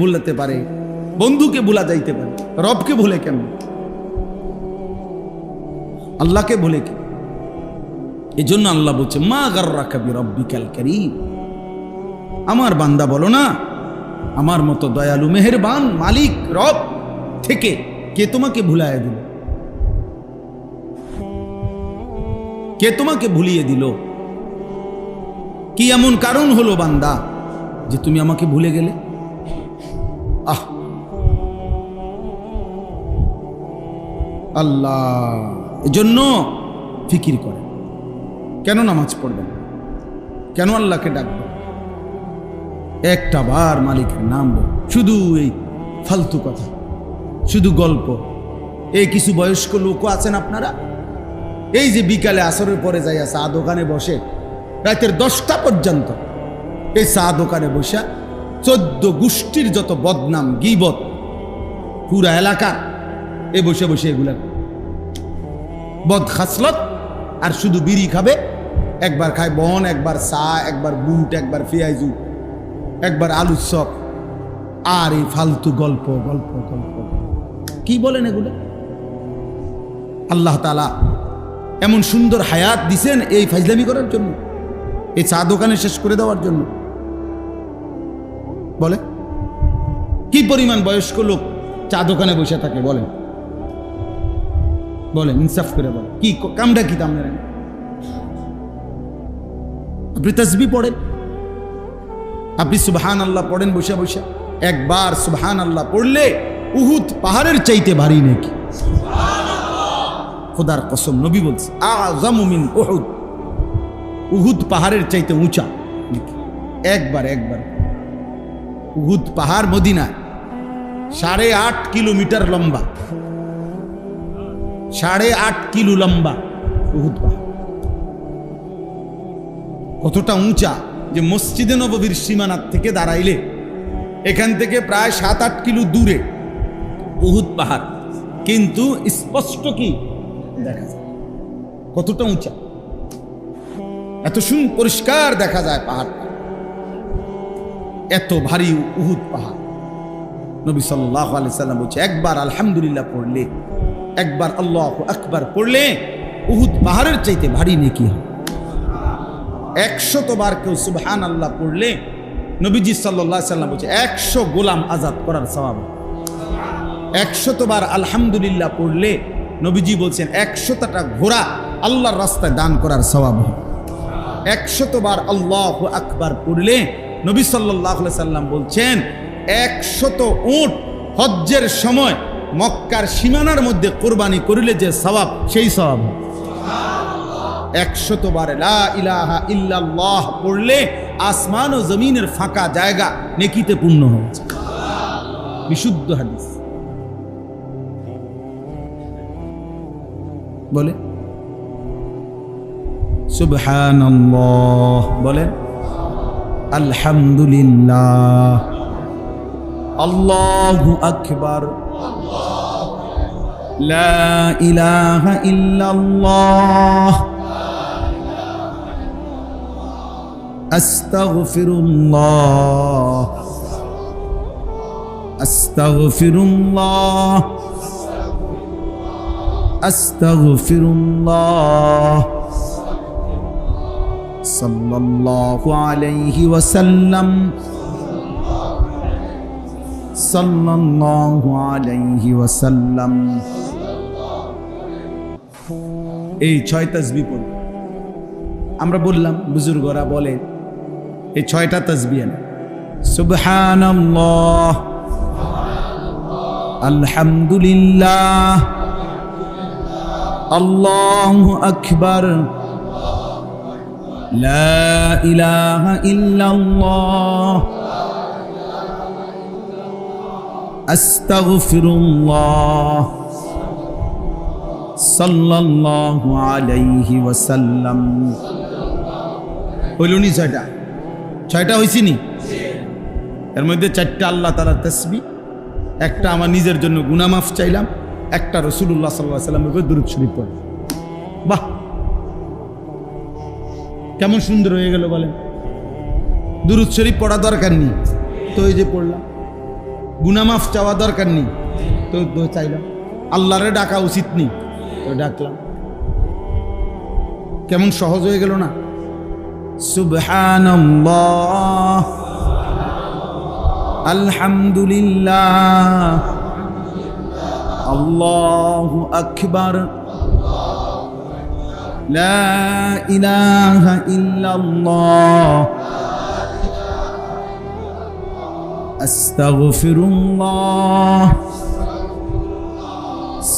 ভুলাতে পারে, বন্ধুকে ভুলা যাইতে পারে, রবকে ভুলে কেমন? আল্লাহকে ভুলে কি? এই জন্য আল্লাহ বলছে মা গাররাকা বিরাব্বিকাল কারীম। আমার বান্দা বলো না, আমার মতো দয়ালু মেহেরবান মালিক রব থেকে কে তোমাকে ভুলায় দিল? কে তোমাকে ভুলিয়ে দিল? কি এমন কারণ হলো বান্দা যে তুমি আমাকে ভুলে গেলে? আহ আল্লাহ এজন্য ফিকির করে, কেন নামাজ পড়বেন, কেন আল্লাহকে ডাকবেন, একটা বার মালিকের নাম বল। শুধু এই ফালতু কথা, শুধু গল্প। এই কিছু বয়স্ক লোকও আছেন আপনারা, এই যে বিকালে আসরের পরে যাইয়া চা দোকানে বসে রাতের 10টা পর্যন্ত এই চা দোকানে বসে 14 গোষ্ঠীর যত বদনাম গীবত পুরা এলাকা এ বসে বসে এগুলা বদ খাসলত। আর শুধু বিড়ি খাবে, একবার খায় বন, একবার চা, একবার বুট, একবার পেঁয়াজু, একবার আলুর চপ, আর এই ফালতু গল্প গল্প গল্প। কি বলেন এগুলো? আল্লাহ তাআলা এমন সুন্দর হায়াত দিছেন এই ফাজলামি করার জন্য, এই চা দোকানে শেষ করে দেওয়ার জন্য? বলে কি পরিমাণ বয়স্ক লোক চা দোকানে বসে থাকে? বলেন বলেন, ইনসাফ করে বলেন, কি কামটা কি দাম নেন? আপনি তাসবিহ পড়েন, আপনি সুবহানাল্লাহ পড়েন বসে বসে। একবার সুবহানাল্লাহ পড়লে উহুদ পাহাড়ের চাইতে ভারী নাকি? খোদার কসম, নবী বলছে আযমু মিন উহুদ, উহুদ পাহাড়ের চাইতে উঁচা। একবার উহুদ পাহাড় মদিনা 8.5 কিলোমিটার লম্বা, 8.5 কিলো লম্বা উহুদ পাহাড়। কতটা উঁচা যে মসজিদে নববীর সীমানার থেকে দাঁড়াইলে এখান থেকে প্রায় 7-8 কিলো দূরে উহুদ পাহাড়, কিন্তু স্পষ্ট কি দেখা যায় কতটা উঁচা, এত পরিষ্কার দেখা যায় পাহাড়টা, এত ভারী উহুদ পাহাড়। নবী সাল্লাল্লাহু আলাইহি সাল্লাম বলছে একবার আলহামদুলিল্লাহ পড়লে, একবার আল্লাহু আকবার পড়লে উহুদ পাহাড়ের চাইতে ভারী নেকি হয়। 100 বার কেউ সুবহানাল্লাহ পড়লে নবীজি সাল্লাল্লাহু আলাইহি সাল্লাম বলছে 100 গোলাম আজাদ করার সওয়াব। 100 বার আলহামদুলিল্লাহ পড়লে নবীজি বলছেন 100টা ঘোড়া আল্লাহর রাস্তায় দান করার সওয়াব হয়। 100 বার আল্লাহু আকবার পড়লে নবী সাল্লাল্লাহু আলাইহি সাল্লাম বলছেন 100 উট হজ্জের সময় মক্কার সীমানার মধ্যে কোরবানি করিলে যে সওয়াব, সেই সওয়াব। 100 বার লা ইলাহা ইল্লাল্লাহ পড়লে আসমান ও জমিনের ফাঁকা জায়গা নেকিতে পূর্ণ হচ্ছে। বিশুদ্ধ হাদিস। বলে সুবহানাল্লাহ, বলেন আলহামদুলিল্লাহ, আল্লাহু আকবার, লা ইলাহা ইল্লাল্লাহ, আস্তাগফিরুল্লাহ, আস্তাগফিরুল্লাহ, আস্তাগফিরুল্লাহ, সাল্লাল্লাহু আলাইহি ওয়াসাল্লাম, সাল্লাল্লাহু আলাইহি ওয়াসাল্লাম। এই 6 তাসবিহ পড়ব। আমরা বললাম, বুজুর্গরা বলে এই 6টা তাসবিহ না, সুবহানাল্লাহ, আলহামদুলিল্লাহ, আল্লাহু আকবার, লা ইলাহা ইল্লাল্লাহ, আস্তাগফিরুল্লাহ, সাল্লাল্লাহু আলাইহি ওয়াসাল্লাম। হইলনি 6টা? 6টা হইছিনি? এর মধ্যে 4টা আল্লাহ তাআলার তাসবিহ, একটা আমার নিজের জন্য গুনাহ মাফ চাইলাম, একটা রাসূলুল্লাহ সাল্লাল্লাহু আলাইহি ওয়াসাল্লামের উপর দরুদ শরীফ পড়লাম। বাহ, কেমন সুন্দর হয়ে গেল বলেন। দরুদ শরীফ পড়া দরকার নেই তো, এই যে পড়লাম। গুনাহ মাফ চাওয়া দরকার নেই, তো চাইলাম। আল্লাহরে ডাকা উচিত নেই, তো ডাকলাম। কেমন সহজ হয়ে গেল না? সুবহানাল্লাহ, আলহামদুলিল্লাহ, আল্লাহু আকবার, লা ইলাহা ইল্লাল্লাহ, আস্তাগফিরুল্লাহ,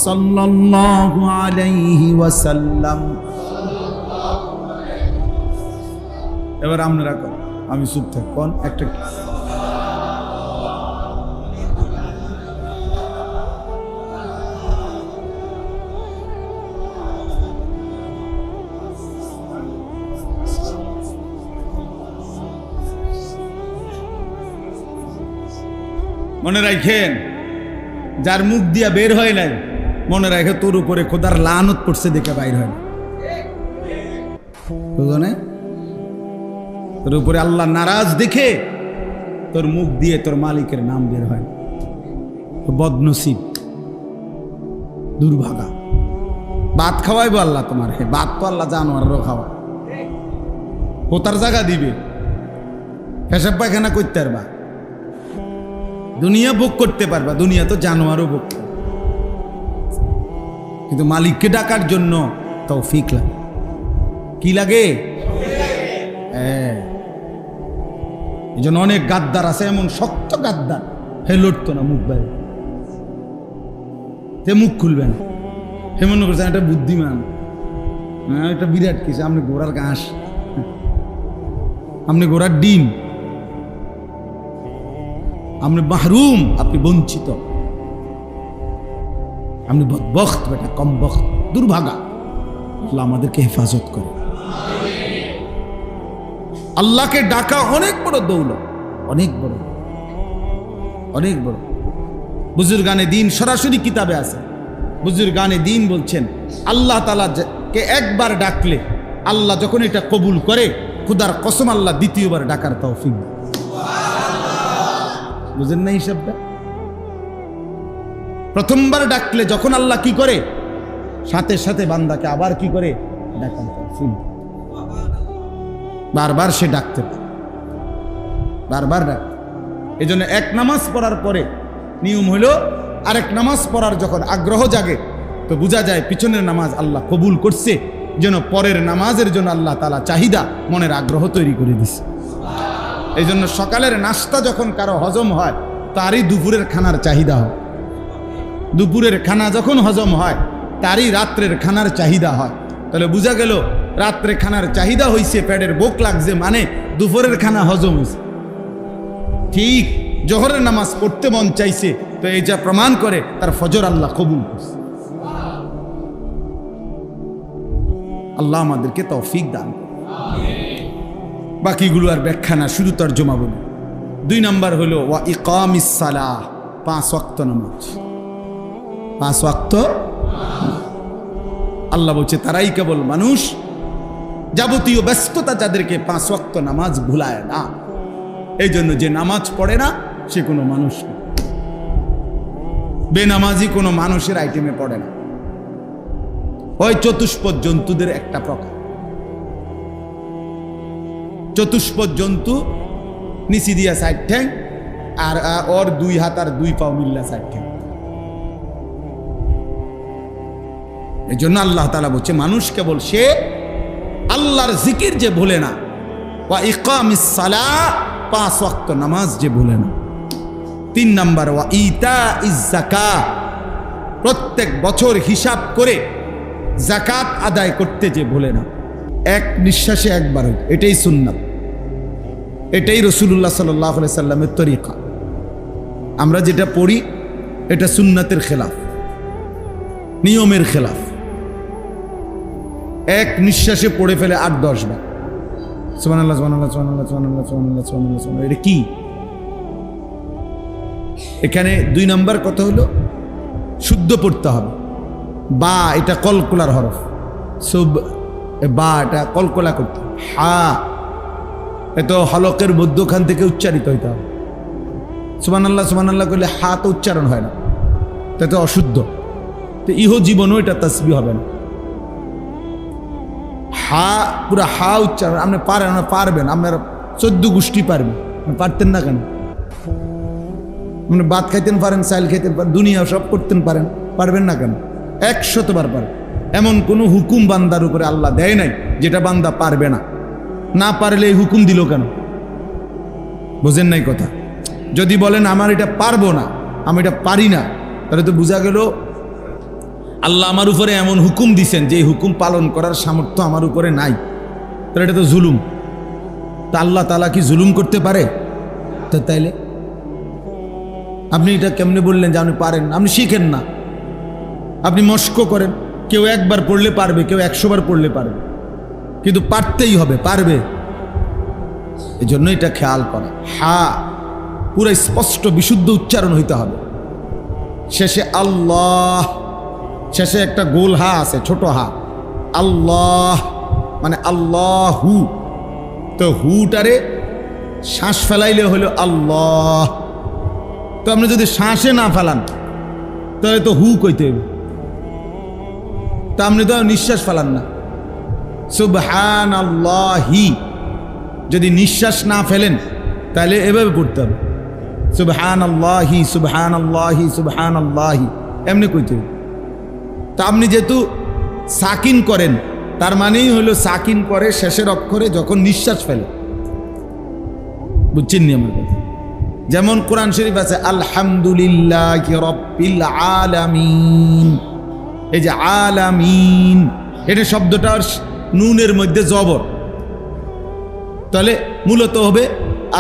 সাল্লাল্লাহু আলাইহি ওয়াসাল্লাম। এবার আপনারা কোন, আমি চুপ থাক, কোন একটা মনে রাখেন, যার মুখ দিয়া বের হয় নাই, মনে রাখে তোর উপরে খোদার লানত পড়ছে দেখে বাইর হয় না। বুঝো, তোর উপরে আল্লাহ নারাজ দেখে তোর মুখ দিয়ে তোর মালিকের নাম বের হয়। বদনসিব, দুর্ভাগা। ভাত খাওয়াইবো আল্লাহ তোমার, হে ভাত তো আল্লাহ জানোয়ারও খাওয়া, কোথার জায়গা দিবে, পেশাব পায়খানা করতে পারবা, দুনিয়া ভোগ করতে পারবা, দুনিয়া তো জানোয়ারও ভোগ করে। কিন্তু মালিককে ডাকার জন্য তৌফিক লাগে। কি লাগে? এই জন্য অনেক গাদ্দার আছে, এমন শক্ত গাদ্দার, হে লড়তো না মুখ বাইরে, হে মুখ খুলবে না, হে মনে করছেন একটা বুদ্ধিমান, একটা বিরাট কিছু। আপনি ঘোড়ার ঘাস, আপনি ঘোড়ার ডিম, আপনি মাহরুম, আপনি বঞ্চিত, আপনি বদবখত, বেটা কম বখত, দুর্ভাগা। আল্লাহ আমাদেরকে হেফাজত করে। আল্লাহকে ডাকা অনেক বড় দৌলত, অনেক বড়, অনেক বড়। বুজুর্গানে দিন সরাসরি কিতাবে আছে, বুজুর্গানে দিন বলছেন আল্লাহ তাআলা কে একবার ডাকলে আল্লাহ যখন এটা কবুল করে, খুদার কসম আল্লাহ দ্বিতীয়বার ডাকার তৌফিক দেয়। বুঝেন না হিসাবটা? প্রথমবার ডাকলে যখন আল্লাহ কি করে, সাথে সাথে বান্দাকে আবার কি করে ডাকার তৌফিক দেয়। বারবার সে ডাকতে পারে, বারবার ডাক। এই জন্য এক নামাজ পড়ার পরে নিয়ম হলো, আরেক নামাজ পড়ার যখন আগ্রহ জাগে, তো বোঝা যায় পিছনের নামাজ আল্লাহ কবুল করছে, যেন পরের নামাজের জন্য আল্লাহ তাআলা চাহিদা, মনের আগ্রহ তৈরি করে দিছে। এই জন্য সকালের নাস্তা যখন কারো হজম হয়, তারই দুপুরের খানার চাহিদা হয়। দুপুরের খানা যখন হজম হয়, তারই রাত্রের খানার চাহিদা হয়। তাহলে বোঝা গেল রাত্রে খানার চাহিদা হয়েছে, পেটের ভোক লাগছে, মানে দুপুরের খানা হজম হয়েছে। ঠিক জোহরের নামাজ পড়তে মন চাইছে, তো এই যা প্রমাণ করে তার ফজর আল্লাহ কবুল করছে। আল্লাহ আমাদেরকে তৌফিক দান। বাকিগুলো আর ব্যাখ্যা না, শুধু তর্জমা বলি। 2 নাম্বার হলো ওয়া ইকামিস সালাহ, 5 ওয়াক্ত নামাজ। 5 ওয়াক্ত আল্লাহ বলছে তারাই কেবল মানুষ, যাবতীয় ব্যস্ততা যাদেরকে 5 ওয়াক্ত নামাজ ভুলায় না। এই জন্য যে নামাজ পড়ে না সে কোনো মানুষ না, বেনামাজি কোনো মানুষের আইটেমে পড়ে না। ওই চতুষ্পদ জন্তুদের একটা প্রকার। চতুষ্পদ জন্তু নিচি দিয়া 4 ঠ্যাং, আর ওর 2 হাত আর 2 পা মিল্লা 4 ঠ্যাং। এই জন্য আল্লাহ তাআলা বলছে মানুষ কেবল সে আল্লাহর জিকির যে ভুলে না, ওয়া ইকামিস সালাহ, 5 ওয়াক্ত নামাজ যে ভুলে না। 3 নাম্বার ওয়া ইতাইজ যাকাত, প্রত্যেক বছর হিসাব করে যাকাত আদায় করতে যে ভুলে না। এক নিঃশ্বাসে একবার, এটাই সুন্নাত, এটাই রাসূলুল্লাহ সাল্লাল্লাহু আলাইহি সাল্লামের তরিকা। আমরা যেটা পড়ি এটা সুন্নাতের খেলাফ, নিয়মের খেলাফ। এক নিঃশ্বাসে পড়ে ফেলে 8-10 বার সুবহানাল্লাহ সুবহানাল্লাহ সুবহানাল্লাহ সুবহানাল্লাহ সুবহানাল্লাহ সুবহানাল্লাহ সুবহানাল্লাহ। এটা কি? এখানে 2 নাম্বার কথা হলো শুদ্ধ পড়তে হবে। বা এটা কলকলার হরফ, সুব বা এটা কলকলা করতে, হা এত হলকের মধ্যখান থেকে উচ্চারিত হইতে হবে। সুবহানাল্লাহ করলে হা তো উচ্চারণ হয় না, তাতে অশুদ্ধ। তো ইহ জীবনও এটা তাসবিহ হবে না। হা পুরা হা উচ্চারণ আপনি পারেন, আপনারা পারবেন, আপনার 14 গোষ্ঠী পারবেন, পারতেন না কেন? মানে ভাত খাইতেন পারেন, চাইল খাইতেন পারেন, দুনিয়া সব করতেন পারেন, পারবেন না কেন? 100বার পারেন। এমন কোনো হুকুম বান্দার উপরে আল্লাহ দেয় নাই যেটা বান্দা পারবে না। না পারলে এই হুকুম দিল কেন? বোঝেন নাই কথা? যদি বলেন আমার এটা পারবো না, আমি এটা পারি না, তাহলে তো বোঝা গেল আল্লাহ আমার উপরে এমন হুকুম দিছেন যে হুকুম পালন করার সামর্থ্য আমার উপরে নাই, তাহলে এটা তো জুলুম। তা আল্লাহ তাআলা কি জুলুম করতে পারে? তো তাইলে আপনি এটা কেমনে বললেন যে আপনি পারেন? আপনি শিখেন না, আপনি মস্ক করেন। কেউ 1বার পড়লে পারবে, কেউ 100বার পড়লে পারবে, কিন্তু পারতেই হবে, পারবে। এই জন্য এটা খেয়াল করা, হা পুরো স্পষ্ট বিশুদ্ধ উচ্চারণ হইতে হবে। শেষে আল্লাহ, শেষে একটা গোল হা আছে, ছোট হা। আল্লাহ মানে আল্লাহু, তো হুটারে শ্বাস ফেলাইলে হলো আল্লাহ। তো আপনি যদি শ্বাসে না ফেলান তাহলে তো হু কইতে হবে, তা আপনি তো নিঃশ্বাস ফেলান না। সুবহানাল্লাহি যদি নিঃশ্বাস না ফেলেন তাহলে এভাবে পড়তে হবে, সুবহানাল্লাহি সুবহানাল্লাহি সুবহানাল্লাহি, এমনি কইতে হবে। তা আপনি যেহেতু সাকিন করেন, তার মানেই হলো সাকিন করে শেষের অক্ষরে যখন নিঃশ্বাস ফেলে। বুঝছেন নি আমার কথা? যেমন কোরআন শরীফ আছে আলহামদুলিল্লাহি রাব্বিল আলামিন, এই যে আলামিন, এটা শব্দটা নুনের মধ্যে জবর, তাহলে মূলত হবে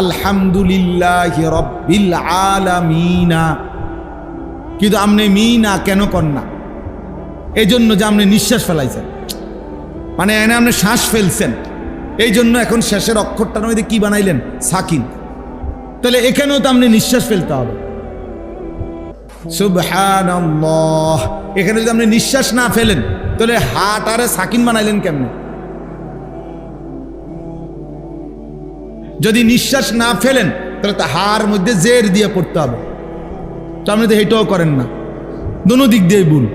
আলহামদুলিল্লাহি রাব্বিল আলামিনা। কিন্তু আপনি মিনা কেন কর না? এই জন্য যে আপনি নিঃশ্বাস ফেলাইছেন, মানে এনে আপনি শ্বাস ফেলছেন, এই জন্য এখন শেষের অক্ষরটার মধ্যে কি বানাইলেন? সাকিন। তাহলে এখানেও তো আপনি নিঃশ্বাস ফেলতে হবে, সুবহানাল্লাহ। এখানে যদি আপনি নিঃশ্বাস না ফেলেন তাহলে হাটারে সাকিন বানাইলেন কেমনে? যদি নিঃশ্বাস না ফেলেন তাহলে তো হার মধ্যে জের দিয়ে পড়তে হবে, তো আপনি তো এটাও করেন না, দোনো দিক দিয়ে ভুল।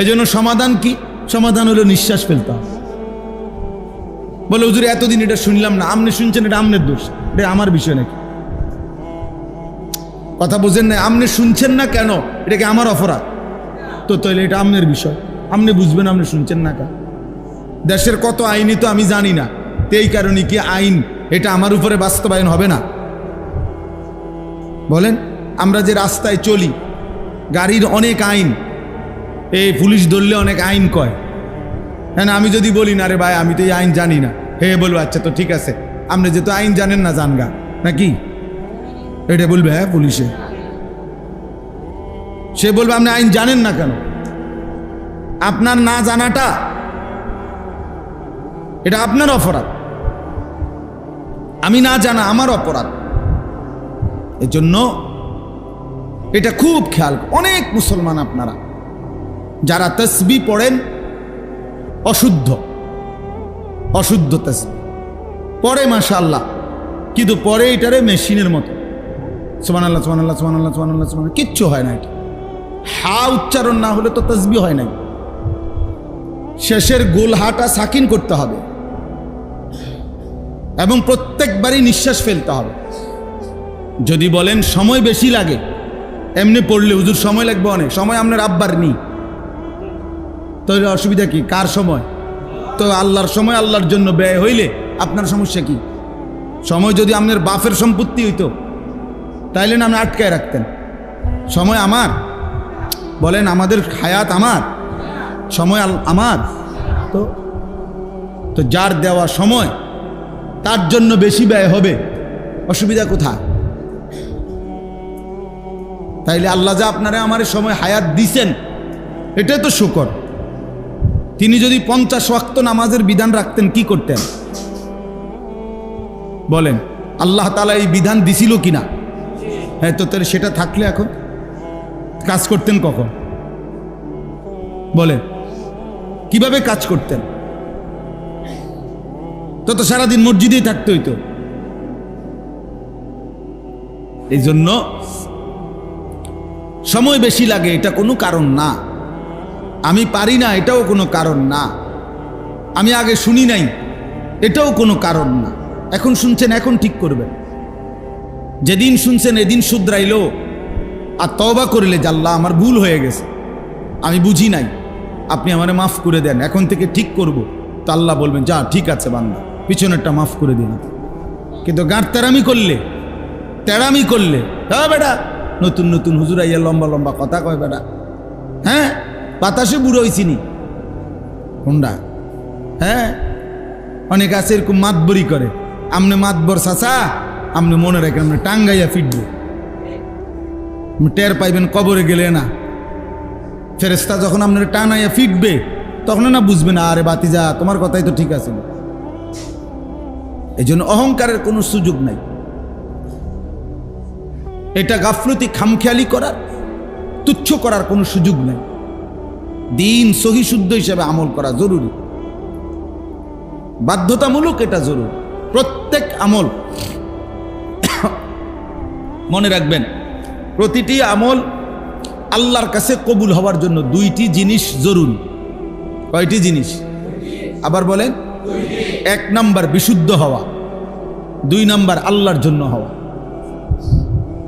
এই জন্য সমাধান কি? সমাধান হলো নিঃশ্বাস ফেলতে হবে। বলে হুজুর এতদিন এটা শুনলাম না, আপনি শুনছেন, এটা আপনার দোষ, এটা আমার বিষয় নাকি? কথা বোঝেন না? আপনি শুনছেন না কেন, এটা কি আমার অপরাধ? তো তাহলে এটা আপনার বিষয়, আপনি বুঝবেন, আপনি শুনছেন না কেন? দেশের কত আইনই তো আমি জানি না, তো এই কারণে কি আইন এটা আমার উপরে বাস্তবায়ন হবে না? বলেন, আমরা যে রাস্তায় চলি, গাড়ির অনেক আইন, এই পুলিশ ধরলে অনেক আইন কয়। হ্যাঁ, আমি যদি বলি না রে ভাই আমি তো এই আইন জানি না, হে বলবো আচ্ছা তো ঠিক আছে, আপনি যেহেতু আইন জানেন না জানগা নাকি, এটা বলবে হ্যাঁ পুলিশে। সে বলবে আপনি আইন জানেন না কেন? আপনার না জানাটা এটা আপনার অপরাধ, আমি না জানা আমার অপরাধ। এই জন্য এটা খুব খেয়াল। অনেক মুসলমান আপনারা যারা তাসবিহ পড়েন অশুদ্ধ, অশুদ্ধ তাসবিহ পড়ে মাশাআল্লাহ, কিন্তু পরে এটারে মেশিনের মতো সুবহানাল্লাহ সুবহানাল্লাহ সুবহানাল্লাহ সুবহানাল্লাহ সুবহানাল্লাহ, কিচ্ছু হয় না। এটা হা উচ্চারণ না হলে তো তাসবিহ হয় না। শেষের গোল হাটা সাকিন করতে হবে এবং প্রত্যেকবারই নিঃশ্বাস ফেলতে হবে। যদি বলেন সময় বেশি লাগে, এমনি পড়লে হুজুর সময় লাগবে অনেক, সময় আপনার আব্বার নি, তাহলে অসুবিধা কি? কার সময়? তো আল্লাহর সময় আল্লাহর জন্য ব্যয় হইলে আপনার সমস্যা কি? সময় যদি আপনার বাপের সম্পত্তি হইতো তাইলে না আপনি আটকায় রাখতেন। সময় আমার, বলেন আমাদের হায়াত আমার, সময় আমার, তো যার দেওয়া সময় তার জন্য বেশি ব্যয় হবে, অসুবিধা কোথায়? তাইলে আল্লাহ যা আপনারা আমার সময় হায়াত দিছেন এটাই তো শুকর। তিনি যদি 50 ওয়াক্ত নামাজের বিধান রাখতেন কি করতেন? বলেন, আল্লাহ তাআলা এই বিধান দিছিল কিনা? হ্যাঁ, তো তাহলে সেটা থাকলে এখন কাজ করতেন কখন? বলেন, কিভাবে কাজ করতেন? তো সারাদিন মসজিদেই থাকতে হইতো। এই জন্য সময় বেশি লাগে এটা কোনো কারণ না, আমি পারি না এটাও কোনো কারণ না, আমি আগে শুনি নাই এটাও কোনো কারণ না। এখন শুনছেন, এখন ঠিক করবেন। যেদিন শুনছেন এদিন শুধরাইলো আর তওবা করলে যে আল্লাহ আমার ভুল হয়ে গেছে, আমি বুঝি নাই, আপনি আমারে মাফ করে দেন, এখন থেকে ঠিক করব, তো আল্লাহ বলবেন যা ঠিক আছে বান্দা, পিছনেরটা মাফ করে দিন। কিন্তু গাঁট তেড়ামি করলে হ্যাঁ বেটা, নতুন নতুন হুজুর আইয়া লম্বা লম্বা কথা কয় বেটা, হ্যাঁ বাতাসে বুড়ো হইছিনি হুন্ডা, হ্যাঁ অনেক আছে এরকম মাতবরি করে, আমনে মাতবর চাচা, আপনি মনে রাখেন আপনি টাঙ্গাইয়া ফিটবো, টের পাইবেন কবরে গেলে না, ফেরেস্তা যখন আপনার টানাইয়া ফিটবে তখন না বুঝবেন আরে বাতিজা তোমার কথাই তো ঠিক আছে। এই জন্য অহংকারের কোনো সুযোগ নাই, এটা গাফলতি খামখেয়ালি করার, তুচ্ছ করার কোনো সুযোগ নাই। দিন সহি শুদ্ধ হিসাবে আমল করা জরুরি, বাধ্যতামূলক, এটা জরুরি। প্রত্যেক আমল মনে রাখবেন, প্রতিটি আমল আল্লাহর কাছে কবুল হওয়ার জন্য দুইটি জিনিস জরুরি। কয়টি জিনিস? আবার বলেন। 1 নাম্বার বিশুদ্ধ হওয়া, 2 নাম্বার আল্লাহর জন্য হওয়া।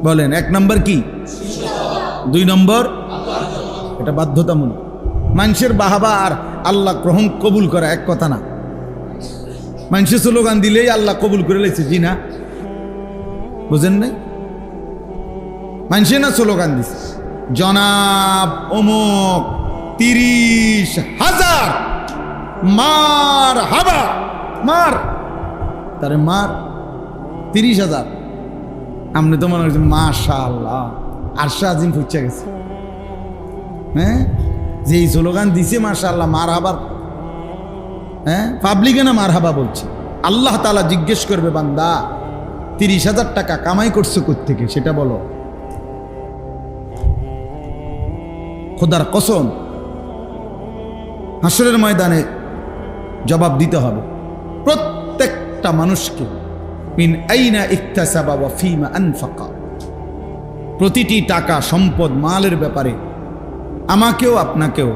বলেন 1 নাম্বার কি, 2 নম্বর এটা বাধ্যতামূলক। মানুষের বাহাবা আর আল্লাহ গ্রহণ কবুল করা এক কথা না। মানুষের স্লোগান দিলেই আল্লাহ কবুল করে লেছে, জি না, বুঝেন নাই? মানুষে না স্লোগান দিছে, জনাব অমুক 30,000 মার হাবা, মার তারে মার 30,000। আপনি তো মনে করছেন মাশাআল্লাহ আরশা আজিম ফুচা গেছে, হ্যাঁ যে এই স্লোগান দিছে মাশাআল্লাহ মার হাবার, হ্যাঁ পাবলিকে না মার হাবা বলছে। আল্লাহ তাআলা জিজ্ঞেস করবে, বান্দা 30,000 টাকা কামাই করছো কোত্থেকে সেটা বলো। খোদার কসম হাসরের ময়দানে জবাব দিতে হবে প্রত্যেকটা মানুষকে, মিন আইনা ইকতাসাবা ওয়া ফীমা আনফাকা। প্রতিটি টাকা সম্পদ মালের ব্যাপারে আমাকেও আপনাকেও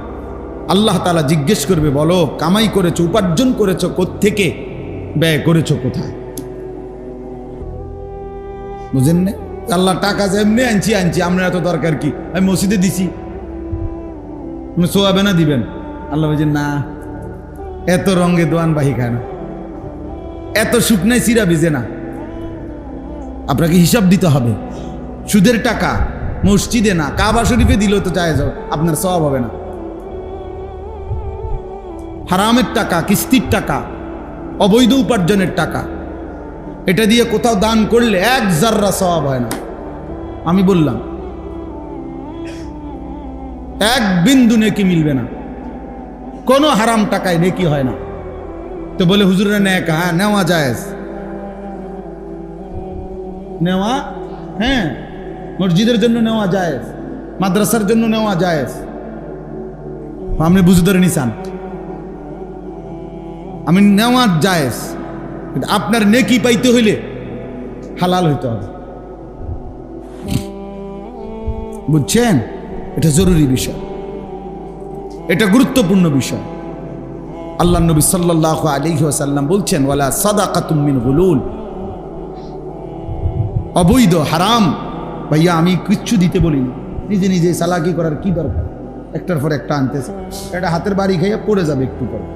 আল্লাহ তাআলা জিজ্ঞেস করবে, বলো কামাই করেছো, উপার্জন করেছো কোত্থেকে, ব্যয় করেছো কোথায়। বুঝেন না? আল্লাহ টাকা যেমনি আনছি আমরা এত দরকার কি, আমি মসজিদে দিছি, সোয়াবে না দিবেন। আল্লাহ বলছেন না, এত রঙে দোয়ান বাহি খায় না, এত শুকনায় চিরা ভিজে না, আপনাকে হিসাব দিতে হবে। সুদের টাকা মসজিদে না কাবা শরীফে দিলেও তো জায়েজ হবে, আপনার সওয়াব হবে না। হারামের টাকা, কিস্তির টাকা, অবৈধ উপার্জনের টাকা, এটা দিয়ে কোথাও দান করলে 1 জাররা সওয়াব হয় না। আমি বললাম 1 বিন্দু নেকি মিলবে না, কোনো হারাম টাকায় নেকি হয় না। তো বলে হুজুরের নেক, হ্যাঁ নেওয়া জায়েজ, নেওয়া, হ্যাঁ মসজিদের জন্য নেওয়া জায়েজ, মাদ্রাসার জন্য নেওয়া জায়েজ। আপনি বুঝে ধরে নিছেন, আমি নেওয়া জায়েজ, কিন্তু আপনার নেকি পাইতে হইলে হালাল হইতে হবে। বুঝছেন? এটা জরুরি বিষয়, এটা গুরুত্বপূর্ণ বিষয়। আল্লাহ নবী সাল্লাল্লাহু আলাইহি ওয়াসাল্লাম বলছেন, ওয়ালা সাদাকাতুম মিন গুলুল, অবৈধ হারাম। ভাইয়া আমি কিচ্ছু দিতে বলিনি, নিজে নিজে চালাকি করার কি দরকার, একটার পর একটা আনতেছে, এটা হাতের বাড়ি খাইয়া পড়ে যাবে একটু পরে।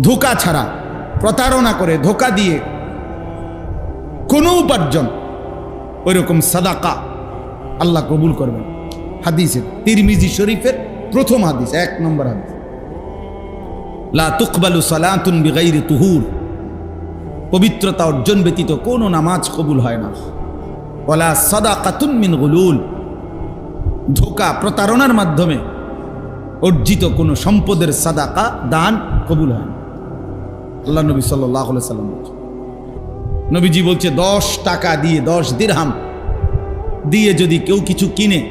ধোঁকা ছাড়া, প্রতারণা করে, ধোঁকা দিয়ে কোনো উপার্জন, ওইরকম সাদাকা আল্লাহ কবুল করবেন। হাদিসে তিরমিজি শরীফের প্রথম হাদিস, 1 নম্বর হাদিস, লা তুকবালু সালাতুন বিগাইরি তুহুর, পবিত্রতা অর্জন ব্যতীত কোনো নামাজ কবুল হয় না। ওয়ালা সাদাকাতুন মিন গুলুল, ধোঁকা প্রতারণার মাধ্যমে অর্জিত কোনো সম্পদের সাদাকা দান কবুল হয় না। আল্লাহ নবী সাল্লাল্লাহু আলাইহি ওয়াসাল্লাম বলছেন, নবীজি বলছে 10 টাকা দিয়ে, 10 দিরহাম দিয়ে যদি কেউ কিছু কিনে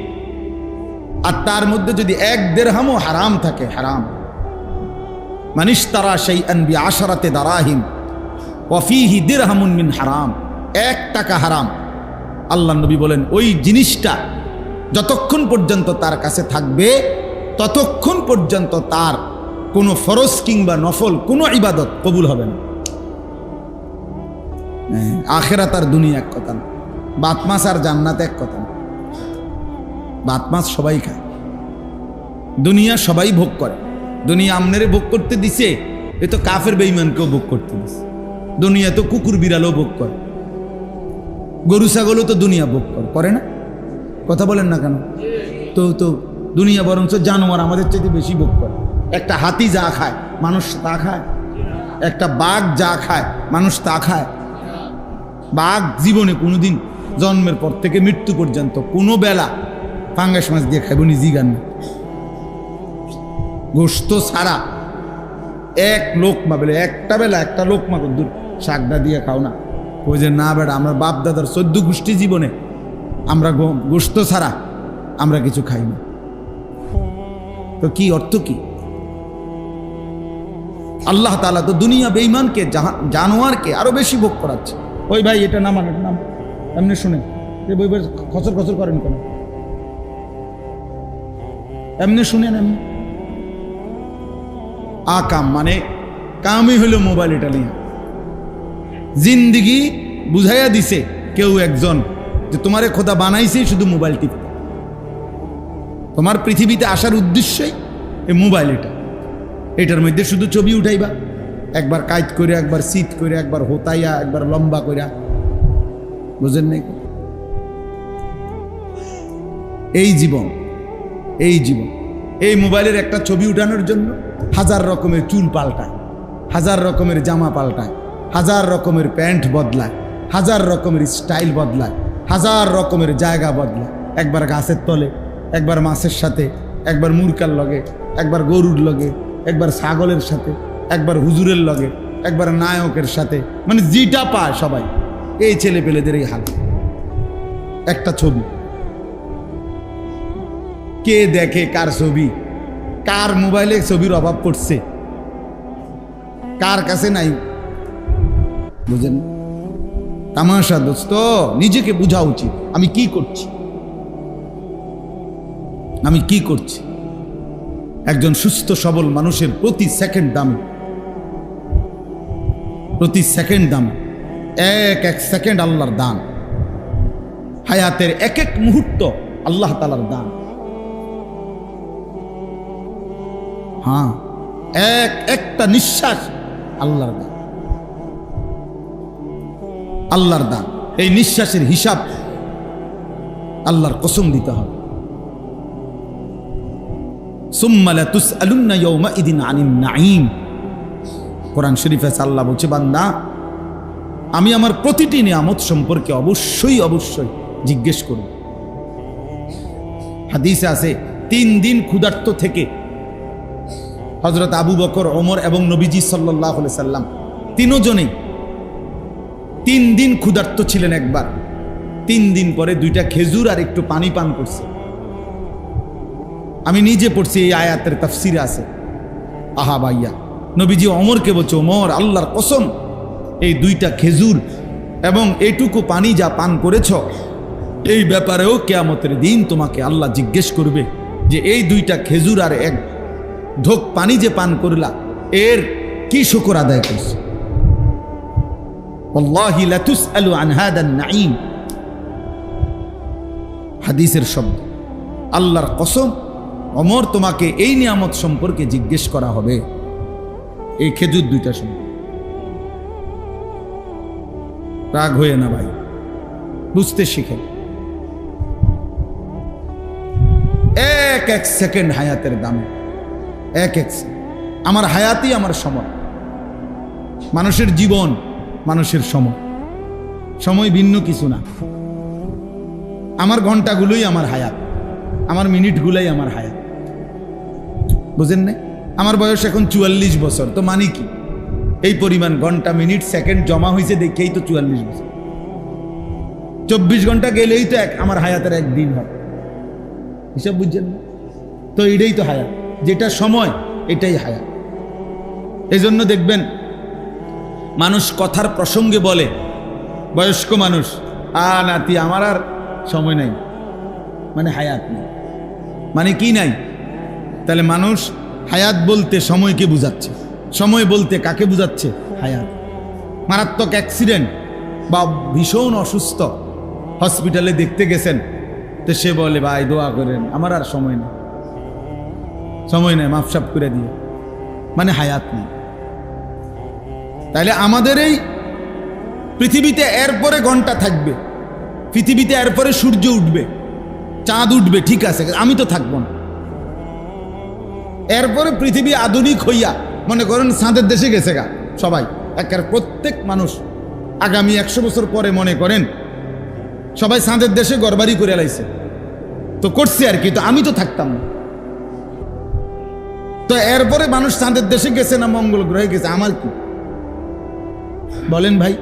আর তার মধ্যে যদি 1 দিরহামও হারাম থাকে, হারাম, মানিশতারা শাইআন বিআশরাতি দারাহিম, ওয়াফিহি দিরহামুন মিন হারাম, 1 টাকা হারাম। আল্লাহ নবী বলেন ওই জিনিসটা যতক্ষণ পর্যন্ত তার কাছে থাকবে ততক্ষণ পর্যন্ত তার কোনো ফরজ কিংবা নফল কোনো ইবাদত কবুল হবে না। আখিরাত আর দুনিয়া এক কথা না, ভাত মাছ আর জান্নাত এক কথা না। ভাত মাছ সবাই খায়, দুনিয়া সবাই ভোগ করে। দুনিয়া আমনেরে ভোগ করতে দিছে, এ তো কাফের বেঈমানকেও ভোগ করতে দিছে। দুনিয়া তো কুকুর বিড়ালও ভোগ করে, গরু ছাগলও তো দুনিয়া ভোগ করে না? কথা বলেন না কেন? তো দুনিয়া বরঞ্চ জানোয়ার আমাদের চাইতে বেশি ভোগ করে। একটা হাতি যা খায় মানুষ তা খায়, একটা বাঘ যা খায় মানুষ তা খায়। বাঘ জীবনে কোনোদিন জন্মের পর থেকে মৃত্যু পর্যন্ত কোনো বেলা পাঙ্গাস মাছ দিয়ে খাইব নি? জিগান না। গোস্ত ছাড়া এক লোকমা বেলে একটা বেলা একটা লোকমা দূর শাকটা দিয়ে খাও না। ওই যে না বেড়া, আমরা বাপ দাদার 14 গোষ্ঠী জীবনে আমরা গোস্ত ছাড়া আমরা কিছু খাই না। তো কি অর্থ কি? আল্লাহ তাআলা তো দুনিয়া বেঈমানকে জানোয়ারকে আরো বেশি ভোগ করাচ্ছে। ওই ভাই এটা নামান, এটা নাম এমনি শুনে বই খচর খচর করেন কেন? এমনি শুনেন, এমনি আকাম মানে কামই হলো মোবাইল। এটা নিয়ে জিন্দিগি বুঝাইয়া দিছে কেউ একজন যে তোমারে খোদা বানাইছে শুধু মোবাইল টিপতে। তোমার পৃথিবীতে আসার উদ্দেশ্যই এই মোবাইল। এটার মধ্যে শুধু ছবি উঠাইবা, একবার কাইত করে, একবার শীত করে, একবার হোতাইয়া, একবার লম্বা কইরা। বুঝেন নাই? এই জীবন, এই মোবাইলের একটা ছবি উঠানোর জন্য 1000 রকমের চুল পাল্টায়, 1000 রকমের জামা পাল্টায়, 1000 রকমের প্যান্ট বদলায়, 1000 রকমের স্টাইল বদলায়, 1000 রকমের জায়গা বদলায়। একবার গাছের তলে, একবার মাছের সাথে, একবার মুরকার লগে, একবার গরুর লগে, একবার ছাগলের সাথে, একবার হুজুরের লগে, একবার নায়কের সাথে। মানে যেটা পায় সবাই। এই ছেলে পেলেদের এই হাল। একটা ছবি কে দেখে? কার ছবি? কার মোবাইলে ছবির অভাব পড়ছে? কার কাছে নাই? বুঝেন? তামাশা দোস্ত, নিজেকে বোঝা উচিত আমি কি করছি, আমি কি করছি। একজন সুস্থ সবল মানুষের প্রতি সেকেন্ড দাম, প্রতি সেকেন্ড দাম। এক এক সেকেন্ড আল্লাহর দান। হায়াতের এক এক মুহূর্ত আল্লাহ তাআলার দান। হ্যাঁ, এক একটা নিঃশ্বাস আল্লাহর দান, আল্লাহর দান। এই নিঃশ্বাসের হিসাব আল্লাহর কসম দিতে হবে। সুম্মা লাতুসআলুন্না ইয়াওমাইদিন আনিন নাঈম। কোরআন শরীফে আল্লাহ বলছে, বান্দা আমি আমার প্রতিটি নিয়ামত সম্পর্কে অবশ্যই অবশ্যই জিজ্ঞেস করব। হাদিসে আছে 3 দিন ক্ষুধার্ত থেকে হযরত আবু বকর, ওমর এবং নবীজি সাল্লাল্লাহু আলাইহি সাল্লাম তিনজনেই 3 দিন ক্ষুধার্ত ছিলেন একবার। 3 দিন পরে 2টা খেজুর আর একটু পানি পান করছে। আমি নিজে পড়ছি, এই আয়াতের তাফসিরে আছে। আহা ভাইয়া, নবীজি ওমরকে বলছে, ওমর আল্লাহর কসম এই 2টা খেজুর এবং এইটুকু পানি যা পান করেছ, এই ব্যাপারেও কিয়ামতের দিন তোমাকে আল্লাহ জিজ্ঞেস করবে যে এই 2টা খেজুর আর 1 ঢোক পানি যে পান করলা, এর কি শুকর আদায় করছো? ওয়াল্লাহি লাতুসআলু আন হাদান নাঈম। হাদিসের শব্দ, আল্লাহর কসম ওমর তোমাকে এই নিয়ামত সম্পর্কে জিজ্ঞেস করা হবে, এই খেজুর 2টা সম্পর্কে। রাগ হয়ে না ভাই, বুঝতে শিখে। এক এক সেকেন্ড হায়াতের দামে, এক এক আমার হায়াতই আমার সময়। মানুষের জীবন, মানুষের সময়, সময় ভিন্ন কিছু না। আমার ঘন্টাগুলোই আমার হায়াত, আমার মিনিটগুলোই আমার হায়াত। বুঝেন না? আমার বয়স এখন 44 বছর, তো মানে কি? এই পরিমাণ ঘন্টা, মিনিট, সেকেন্ড জমা হয়েছে দেখেই তো 44 বছর। 24 ঘন্টা গেলেই তো আমার হায়াতের একদিন হয়। হিসাব বুঝছেন না? তো এটাই তো হায়াত, যেটা সময় এটাই হায়াত। এই জন্য দেখবেন মানুষ কথার প্রসঙ্গে বলে, বয়স্ক মানুষ, নাতি আমার আর সময় নাই, মানে হায়াত নেই। মানে কি নাই? তাহলে মানুষ হায়াত বলতে সময়কে বুঝাচ্ছে, সময় বলতে কাকে বুঝাচ্ছে? হায়াত। মারাত্মক অ্যাক্সিডেন্ট বা ভীষণ অসুস্থ, হসপিটালে দেখতে গেছেন, তো সে বলে ভাই দোয়া করেন, আমার আর সময় নেই, সময় নেই, মাফসাফ করে দিয়ে, মানে হায়াত নেই। তাইলে আমাদের এই পৃথিবীতে এরপরে ঘন্টা থাকবে, পৃথিবীতে এরপরে সূর্য উঠবে, চাঁদ উঠবে, ঠিক আছে, আমি তো থাকবো না। এরপরে পৃথিবী আধুনিক হইয়া মনে করেন চাঁদের দেশে গেছে গা সবাই, একের প্রত্যেক মানুষ আগামী 100 বছর পরে মনে করেন সবাই চাঁদের দেশে ঘরবাড়ি করে লাইছে, তো করছে আর কি, তো আমি তো থাকতাম না। তো এরপরে মানুষ চাঁদের দেশে গেছে না মঙ্গল গ্রহে গেছে, আমার কি বলেন ভাই?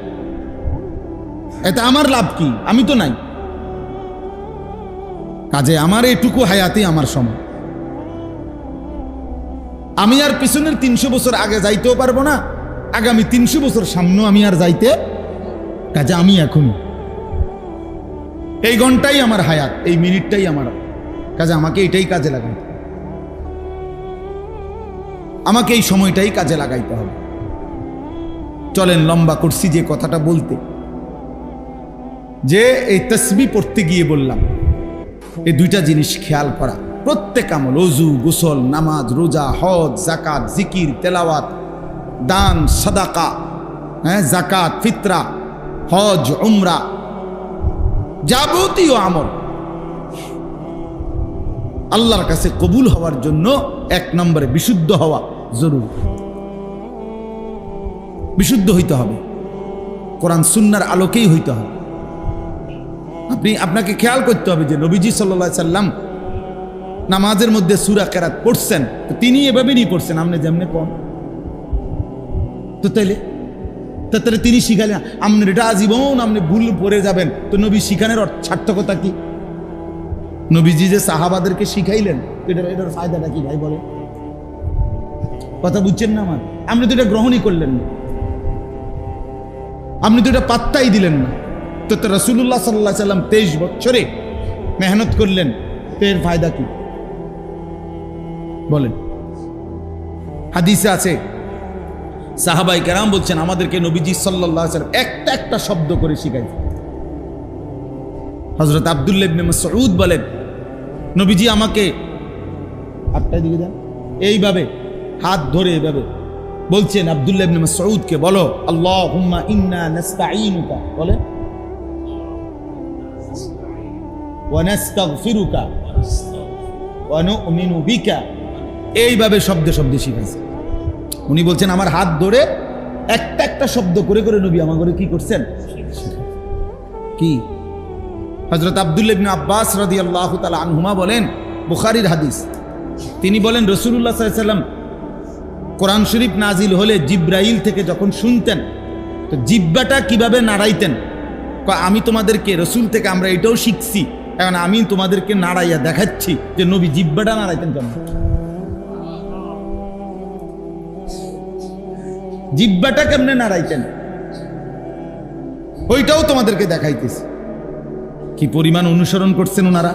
এতে আমার লাভ কি? আমি তো নাই। কাজে আমার এইটুকু হায়াতি আমার সময়, আমি আর পিছনের 300 বছর আগে যাইতেও পারবো না, আগামী 300 বছর সামনেও আমি আর যাইতে, কাজে আমি এখন এই ঘন্টাই আমার হায়াত, এই মিনিটটাই আমার, কাজে আমাকে এটাই কাজে লাগাইতে, আমাকে এই সময়টাই কাজে লাগাইতে হবে। চলেন, লম্বা করছি যে কথাটা বলতে, যে এই তাসবিহ পড়তে গিয়ে বললাম এই দুইটা জিনিস খেয়াল করা। প্রত্যেক আমল, ওযু, গোসল, নামাজ, রোজা, হজ, যাকাত, জিকির, তেলাওয়াত, দান, সাদাকা, যাকাত, ফিতরা, হজ, উমরা, যাবতীয় আমল আল্লাহর কাছে কবুল হওয়ার জন্য 1 নম্বরে বিশুদ্ধ হওয়া জরুরি। বিশুদ্ধ হইতে হবে, কোরআন সুন্নাহর আলোকেই হইতে হবে। আপনাকে খেয়াল করতে হবে যে নবীজি সাল্লাল্লাহু আলাইহি সাল্লাম নামাজের মধ্যে সূরা কেরাত পড়ছেন, তো তিনি এভাবেই পড়ছেন, আপনি যেমনি পড়েন। তো তাহলে তিনি শিখালেন, আপনি এটা আজীবন আপনি ভুল পড়ে যাবেন, তো নবী শিখানোর সার্থকতা কি? নবীজি যে সাহাবাদেরকে শিখাইলেন, এটার ফায়দাটা কি ভাই বলে? কথা বুঝছেন না আমার? আপনি তো এটা গ্রহণই করলেন না, আপনি তো এটা পাত্তাই দিলেন না। তো রাসূলুল্লাহ সাল্লাল্লাহু আলাইহি সাল্লাম 23 বছরে মেহনত করলেন, তো এর ফায়দা কি বলেন? হাদিসে আছে, সাহাবায়ে কেরাম বলছেন আমাদেরকে নবীজি সাল্লাল্লাহু আলাইহি সাল্লাম একটা একটা শব্দ করে শিখাইছেন। হযরত আব্দুল্লাহ ইবনে মাসউদ বলেন, নবীজি আমাকে হাতটা দিকে দেন, এইভাবে হাত ধরে এইভাবে বলছেন আব্দুল্লাহ ইবনে মাসউদকে, বলো আল্লাহুম্মা ইন্না নাস্তাঈনুকা, বলে ওয়া নাস্তাগফিরুকা ওয়া নু'মিনু বিকা, এইভাবে শব্দে শব্দে শিখাইছে। উনি বলছেন আমার হাত ধরে একটা একটা শব্দ করে করে নবী আমাকে কি করছেন? কি? হযরত আব্দুল্লাহ ইবনে আব্বাস রাদিয়াল্লাহু তাআলা আনহুমা বলেন, বুখারীর হাদিস, তিনি বলেন রাসূলুল্লাহ সাল্লাল্লাহু আলাইহি ওয়াসাল্লাম কোরআন শরীফ নাজিল হলে জিব্রাইল থেকে যখন শুনতেন, তো জিব্বাটা কিভাবে নাড়াইতেন? আমি তোমাদেরকে রসুল থেকে আমরা এটাও শিখছি, এখন আমি তোমাদেরকে নাড়াইয়া দেখাচ্ছি যে নবী জিব্বাটা নাড়াইতেন কেমন। জিব্বাটা কেমনে নাড়াইতেন ওইটাও তোমাদেরকে দেখাইতেছি। কি পরিমাণ অনুসরণ করছেন ওনারা,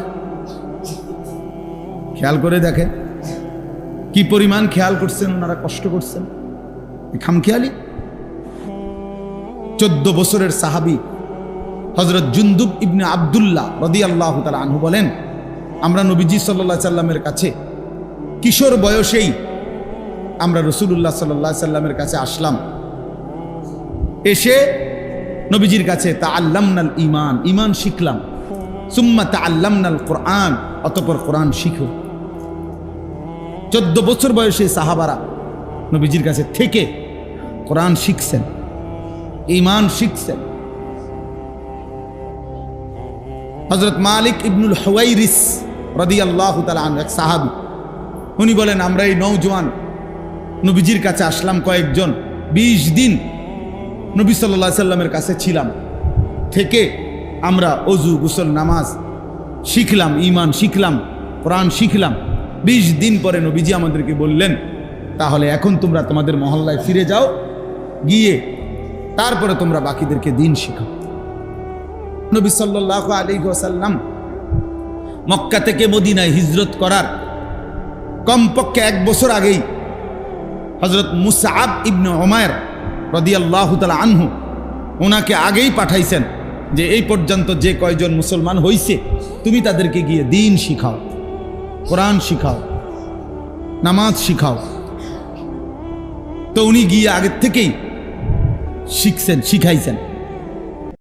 খেয়াল করে দেখেন কি পরিমাণ খেয়াল করছেন ওনারা, কষ্ট করছেন, খামখেয়ালি। 14 বছরের সাহাবী হযরত জুনদুব ইবনে আব্দুল্লাহ রাদিয়াল্লাহু তাআলা আনহু বলেন, আমরা নবীজি সাল্লাল্লাহু আলাইহি সাল্লামের কাছে কিশোর বয়সেই আমরা রাসূলুল্লাহ সাল্লাল্লাহু আলাইহি সাল্লামের কাছে আসলাম। এসে নবীজির কাছে তাআল্লামনাল ঈমান, ঈমান শিখলাম। সুম্মা তাআল্লামনাল কুরআন, অতঃপর কোরআন শিখো। 14 বছর বয়সে সাহাবারা নবীজির কাছে থেকে কোরআন শিখছেন, ঈমান শিখছেন। হযরত মালিক ইবনুল হুয়াইরিস রাদিয়াল্লাহু তাআলা আনহু এক সাহাবী, উনি বলেন আমরা এই নওজোয়ান নবীজির কাছে আসলাম কয়েকজন, 20 দিন নবী সাল্লাল্লাহু আলাইহি সাল্লামের কাছে ছিলাম, থেকে আমরা ওযু, গোসল, নামাজ শিখলাম, ঈমান শিখলাম, কোরআন শিখলাম। 20 দিন পরে নবীজি আমাদেরকে বললেন, তাহলে এখন তোমরা তোমাদের মহল্লায় ফিরে যাও, গিয়ে তারপরে তোমরা বাকিদেরকে দিন শিখাও। নবী সাল্লাল্লাহু আলাইহি ওয়াসাল্লাম মক্কা থেকে মদিনায় হিজরত করার কমপক্ষে 1 বছর আগেই হযরত মুসআব ইবনে উমাইর রাদিয়াল্লাহু তাআলা আনহু ওনাকে আগেই পাঠাইছেন যে এই পর্যন্ত যে কয়জন মুসলমান হইছে তুমি তাদেরকে গিয়ে দিন শিখাও, কোরআন শিখাও, নামাজ শিখাও। তো উনি গিয়ে আগের থেকেই শিখছেন, শিখাইছেন।